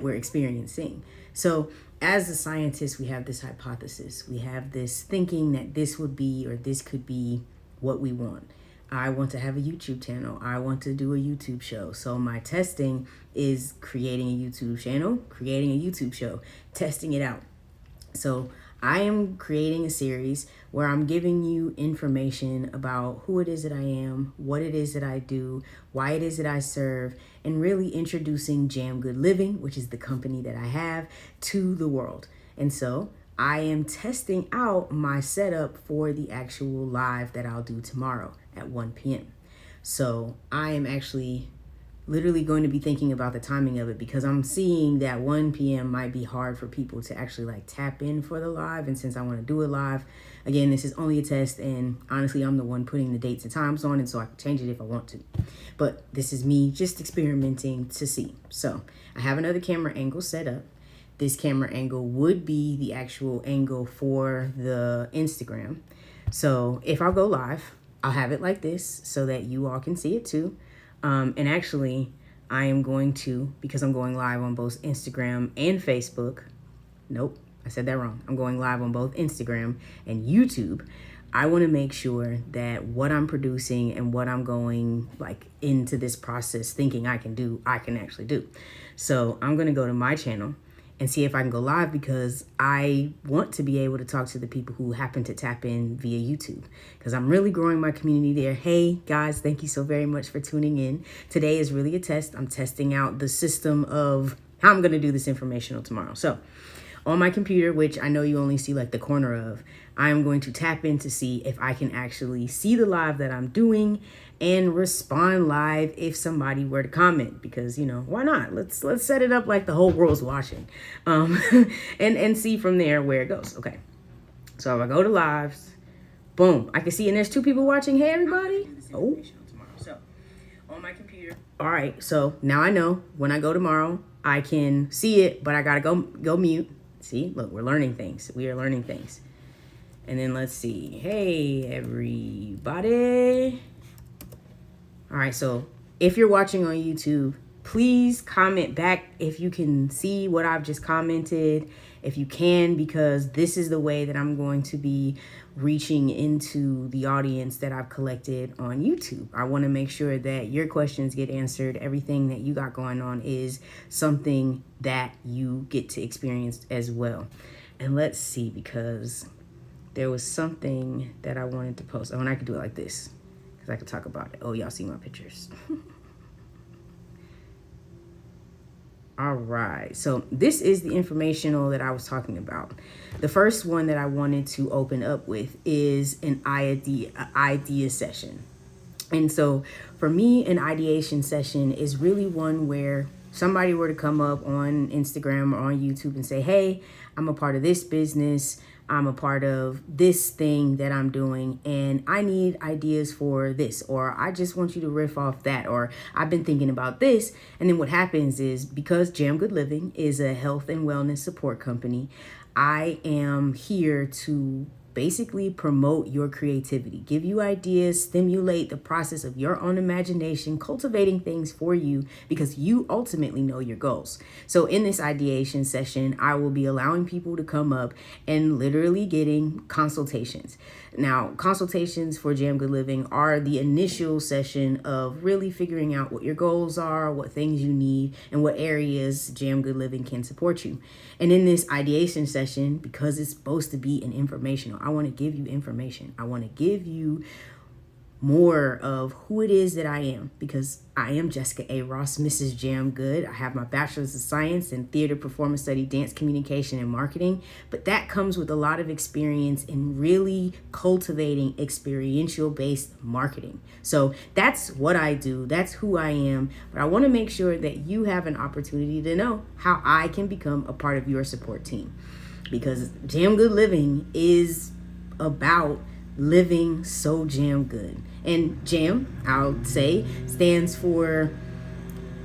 we're experiencing. So as a scientist, we have this hypothesis. We have this thinking that this would be, or this could be what we want. I want to have a YouTube channel. I want to do a YouTube show. So my testing is creating a YouTube channel, creating a YouTube show, testing it out. So I am creating a series where I'm giving you information about who it is that I am, what it is that I do, why it is that I serve, and really introducing Jam Good Living, which is the company that I have, to the world. And so I am testing out my setup for the actual live that I'll do tomorrow at 1 p.m. So I am actually literally going to be thinking about the timing of it, because I'm seeing that 1 p.m. might be hard for people to actually like tap in for the live. And since I want to do it live, again, this is only a test, and honestly, I'm the one putting the dates and times on, and so I can change it if I want to. But this is me just experimenting to see. So I have another camera angle set up. This camera angle would be the actual angle for the Instagram. So if I go live, I'll have it like this so that you all can see it too. And actually, I am going to, because I'm going live on both Instagram and Facebook. Nope, I said that wrong. I'm going live on both Instagram and YouTube. I want to make sure that what I'm producing and what I'm going like into this process thinking I can do, I can actually do. So I'm going to go to my channel and see if I can go live, because I want to be able to talk to the people who happen to tap in via YouTube, because I'm really growing my community there. Hey guys, thank you so very much for tuning in. Today is really a test. I'm testing out the system of how I'm going to do this informational tomorrow. So on my computer, which I know you only see like the corner of, I am going to tap in to see if I can actually see the live that I'm doing and respond live if somebody were to comment, because, you know, why not? Let's set it up like the whole world's watching, and see from there where it goes. Okay. So if I go to lives, boom, I can see, and there's 2 people watching. Hey, everybody. Oh, so on my computer. All right. So now I know when I go tomorrow, I can see it, but I got to go mute. See, look, we're learning things. We are learning things. And then let's see. Hey, everybody. All right, so if you're watching on YouTube, please comment back if you can see what I've just commented, if you can, because this is the way that I'm going to be reaching into the audience that I've collected on YouTube. I want to make sure that your questions get answered. Everything that you got going on is something that you get to experience as well. And let's see, because there was something that I wanted to post. Oh, and I could do it like this, because I could talk about it. Oh, y'all see my pictures. All right, so this is the informational that I was talking about. The first one that I wanted to open up with is an idea session. And so for me, an ideation session is really one where somebody were to come up on Instagram or on YouTube and say, hey, I'm a part of this business. I'm a part of this thing that I'm doing, and I need ideas for this, or I just want you to riff off that, or I've been thinking about this. And then what happens is, because Jam Good Living is a health and wellness support company, I am here to basically promote your creativity, give you ideas, stimulate the process of your own imagination, cultivating things for you, because you ultimately know your goals. So in this ideation session, I will be allowing people to come up and literally getting consultations. Now, consultations for Jam Good Living are the initial session of really figuring out what your goals are, what things you need, and what areas Jam Good Living can support you. And in this ideation session, because it's supposed to be an informational, I want to give you information. I want to give you more of who it is that I am, because I am Jessica A. Ross, Mrs. Jam Good. I have my bachelor's of science in theater, performance study, dance, communication, and marketing. But that comes with a lot of experience in really cultivating experiential based marketing. So that's what I do. That's who I am. But I want to make sure that you have an opportunity to know how I can become a part of your support team, because Jam Good Living is about living so jam good. And jam, I'll say, stands for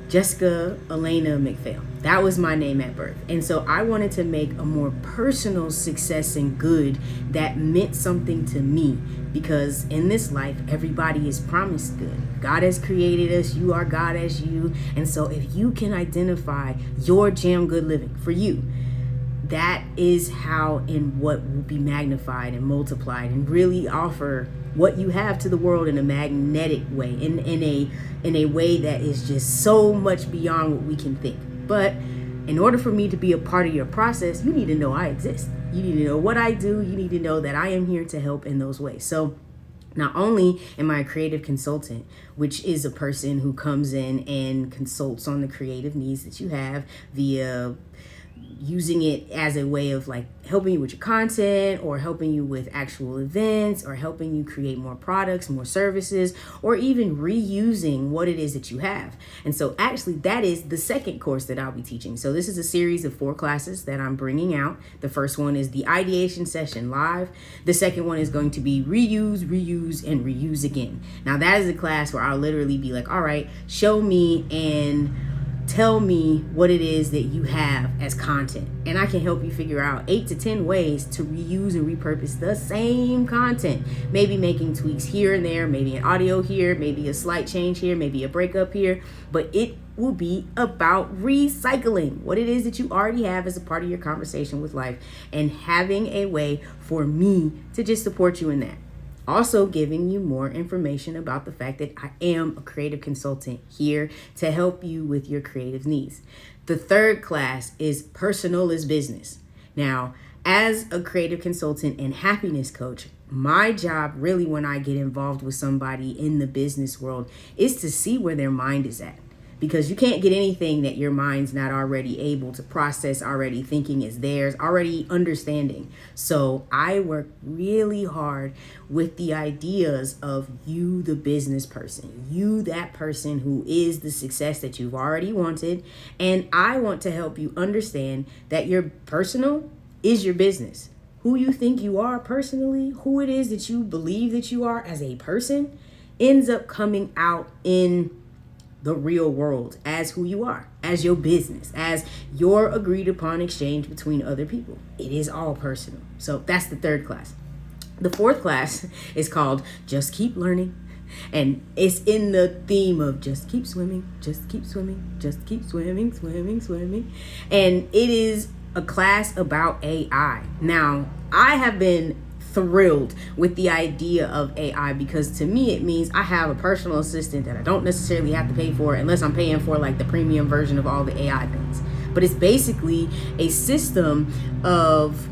Jessica Elena McPhail. That was my name at birth. And so I wanted to make a more personal success and good that meant something to me, because in this life, everybody is promised good. God has created us. You are God as you. And so if you can identify your jam good living for you, that is how and what will be magnified and multiplied and really offer what you have to the world in a magnetic way, in a way that is just so much beyond what we can think. But in order for me to be a part of your process, you need to know I exist. You need to know what I do. You need to know that I am here to help in those ways. So not only am I a creative consultant, which is a person who comes in and consults on the creative needs that you have via using it as a way of like helping you with your content, or helping you with actual events, or helping you create more products, more services, or even reusing what it is that you have. And so actually that is the second course that I'll be teaching. So this is a series of 4 classes that I'm bringing out. The first one is the ideation session live. The second one is going to be reuse, and reuse again. Now that is a class where I'll literally be like, all right, show me and tell me what it is that you have as content, and I can help you figure out 8 to 10 ways to reuse and repurpose the same content, maybe making tweaks here and there, maybe an audio here, maybe a slight change here, maybe a breakup here, but it will be about recycling what it is that you already have as a part of your conversation with life, and having a way for me to just support you in that. Also giving you more information about the fact that I am a creative consultant here to help you with your creative needs. The third class is personal is business. Now, as a creative consultant and happiness coach, my job really when I get involved with somebody in the business world is to see where their mind is at. Because you can't get anything that your mind's not already able to process, already thinking is theirs, already understanding. So I work really hard with the ideas of you, the business person, you, that person who is the success that you've already wanted. And I want to help you understand that your personal is your business. Who you think you are personally, who it is that you believe that you are as a person, ends up coming out in the real world as who you are, as your business, as your agreed upon exchange between other people. It is all personal. So that's the third class. The fourth class is called Just Keep Learning. And it's in the theme of just keep swimming, just keep swimming, just keep swimming, swimming, swimming. And it is a class about AI. Now, I have been thrilled with the idea of AI, because to me it means I have a personal assistant that I don't necessarily have to pay for, unless I'm paying for like the premium version of all the AI things. But it's basically a system of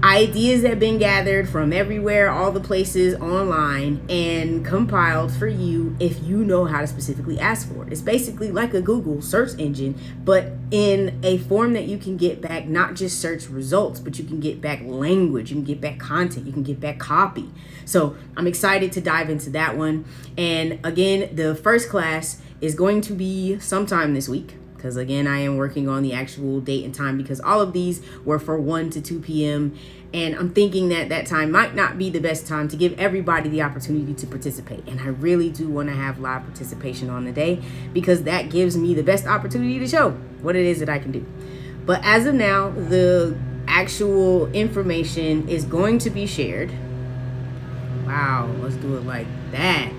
ideas that have been gathered from everywhere, all the places online, and compiled for you if you know how to specifically ask for it. It's basically like a Google search engine, but in a form that you can get back not just search results, but you can get back language, you can get back content, you can get back copy. So I'm excited to dive into that one. And again, the first class is going to be sometime this week, because again, I am working on the actual date and time, because all of these were for 1 to 2 p.m. And I'm thinking that that time might not be the best time to give everybody the opportunity to participate. And I really do want to have live participation on the day, because that gives me the best opportunity to show what it is that I can do. But as of now, the actual information is going to be shared. Wow, let's do it like that.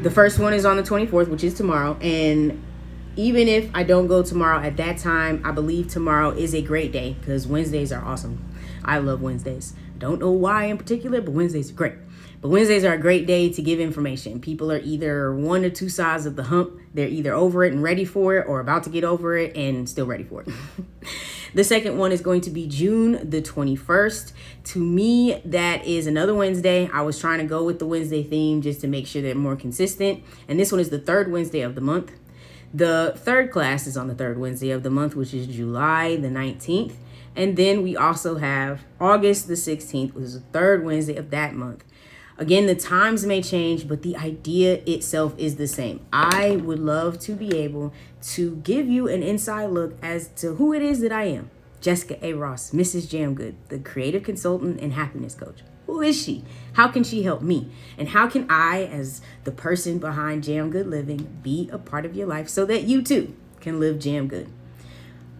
The first one is on the 24th, which is tomorrow. And even if I don't go tomorrow at that time, I believe tomorrow is a great day, because Wednesdays are awesome. I love Wednesdays. Don't know why in particular, but Wednesdays are great. But Wednesdays are a great day to give information. People are either 1 or 2 sides of the hump. They're either over it and ready for it, or about to get over it and still ready for it. The second one is going to be June the 21st. To me, that is another Wednesday. I was trying to go with the Wednesday theme just to make sure they're more consistent. And this one is the third Wednesday of the month. The third class is on the third Wednesday of the month, which is July the 19th. And then we also have August the 16th, which is the third Wednesday of that month. Again, the times may change, but the idea itself is the same. I would love to be able to give you an inside look as to who it is that I am. Jessica A. Ross, Mrs. Jamgood, the creative consultant and happiness coach. Who is she? How can she help me? And how can I, as the person behind Jam Good Living, be a part of your life so that you too can live Jam Good?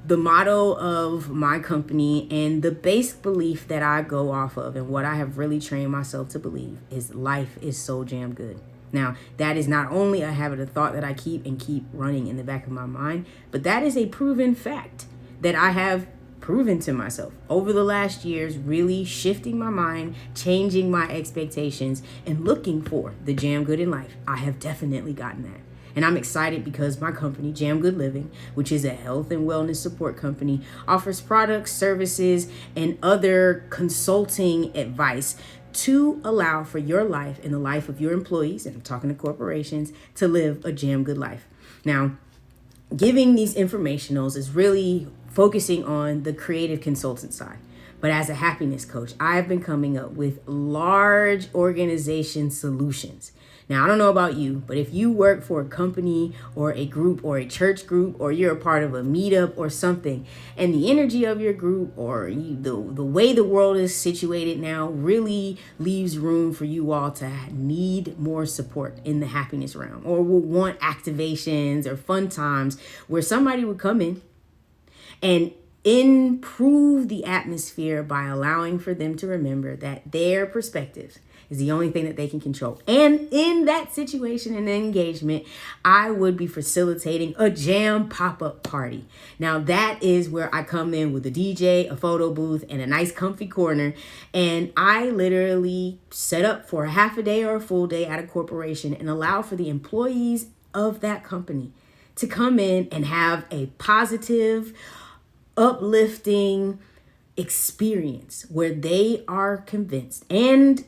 The motto of my company and the basic belief that I go off of and what I have really trained myself to believe is life is so jam good. Now, that is not only a habit of thought that I keep running in the back of my mind, but that is a proven fact that I have proven to myself over the last years, really shifting my mind, changing my expectations, and looking for the jam good in life. I have definitely gotten that. And I'm excited because my company, Jam Good Living, which is a health and wellness support company, offers products, services, and other consulting advice to allow for your life and the life of your employees, and I'm talking to corporations, to live a jam good life. Now, giving these informationals is really focusing on the creative consultant side. But as a happiness coach, I've been coming up with large organization solutions. Now, I don't know about you, but if you work for a company or a group or a church group, or you're a part of a meetup or something, and the energy of your group or the way the world is situated now really leaves room for you all to need more support in the happiness realm, or will want activations or fun times where somebody would come in and improve the atmosphere by allowing for them to remember that their perspectives is the only thing that they can control. And in that situation and engagement, I would be facilitating a jam pop-up party. Now that is where I come in with a DJ, a photo booth, and a nice comfy corner. And I literally set up for a half a day or a full day at a corporation and allow for the employees of that company to come in and have a positive, uplifting experience where they are convinced and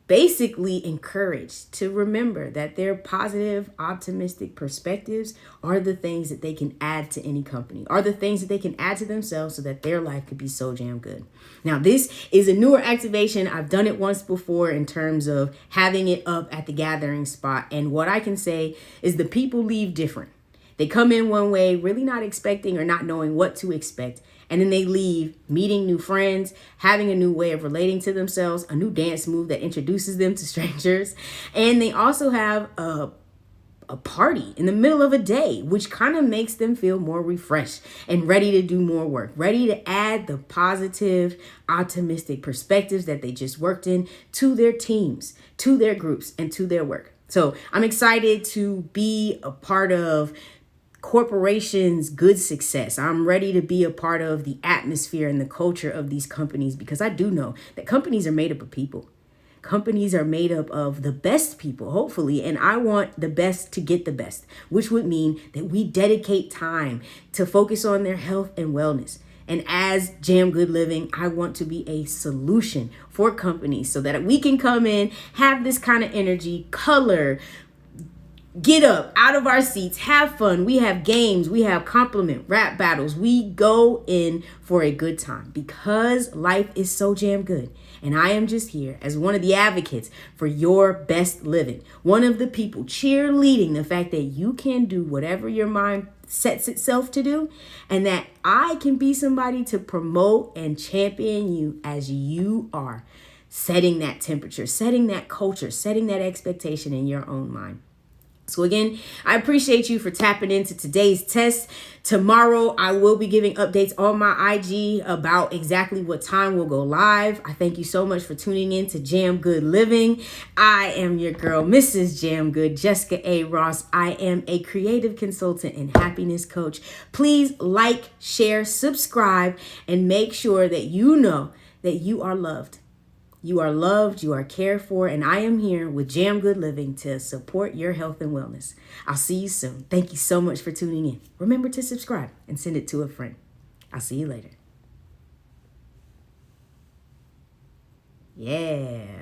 basically encouraged to remember that their positive, optimistic perspectives are the things that they can add to any company, are the things that they can add to themselves so that their life could be so jam good. Now, this is a newer activation. I've done it once before in terms of having it up at the gathering spot. And what I can say is the people leave different. They come in one way, really not expecting or not knowing what to expect. And then they leave meeting new friends, having a new way of relating to themselves, a new dance move that introduces them to strangers. And they also have a party in the middle of a day, which kind of makes them feel more refreshed and ready to do more work, ready to add the positive, optimistic perspectives that they just worked in to their teams, to their groups, and to their work. So I'm excited to be a part of corporations' good success. I'm ready to be a part of the atmosphere and the culture of these companies, because I do know that companies are made up of people. Companies are made up of the best people, hopefully, and I want the best to get the best, which would mean that we dedicate time to focus on their health and wellness. And as Jam Good Living, I want to be a solution for companies so that we can come in, have this kind of energy, color, get up out of our seats, have fun. We have games, we have compliment rap battles. We go in for a good time because life is so jam good. And I am just here as one of the advocates for your best living. One of the people cheerleading the fact that you can do whatever your mind sets itself to do, and that I can be somebody to promote and champion you as you are, setting that temperature, setting that culture, setting that expectation in your own mind. So again, I appreciate you for tapping into today's test. Tomorrow, I will be giving updates on my IG about exactly what time we'll go live. I thank you so much for tuning in to Jam Good Living. I am your girl, Mrs. Jam Good, Jessica A. Ross. I am a creative consultant and happiness coach. Please like, share, subscribe, and make sure that you know that you are loved. You are loved, you are cared for, and I am here with Jam Good Living to support your health and wellness. I'll see you soon. Thank you so much for tuning in. Remember to subscribe and send it to a friend. I'll see you later. Yeah.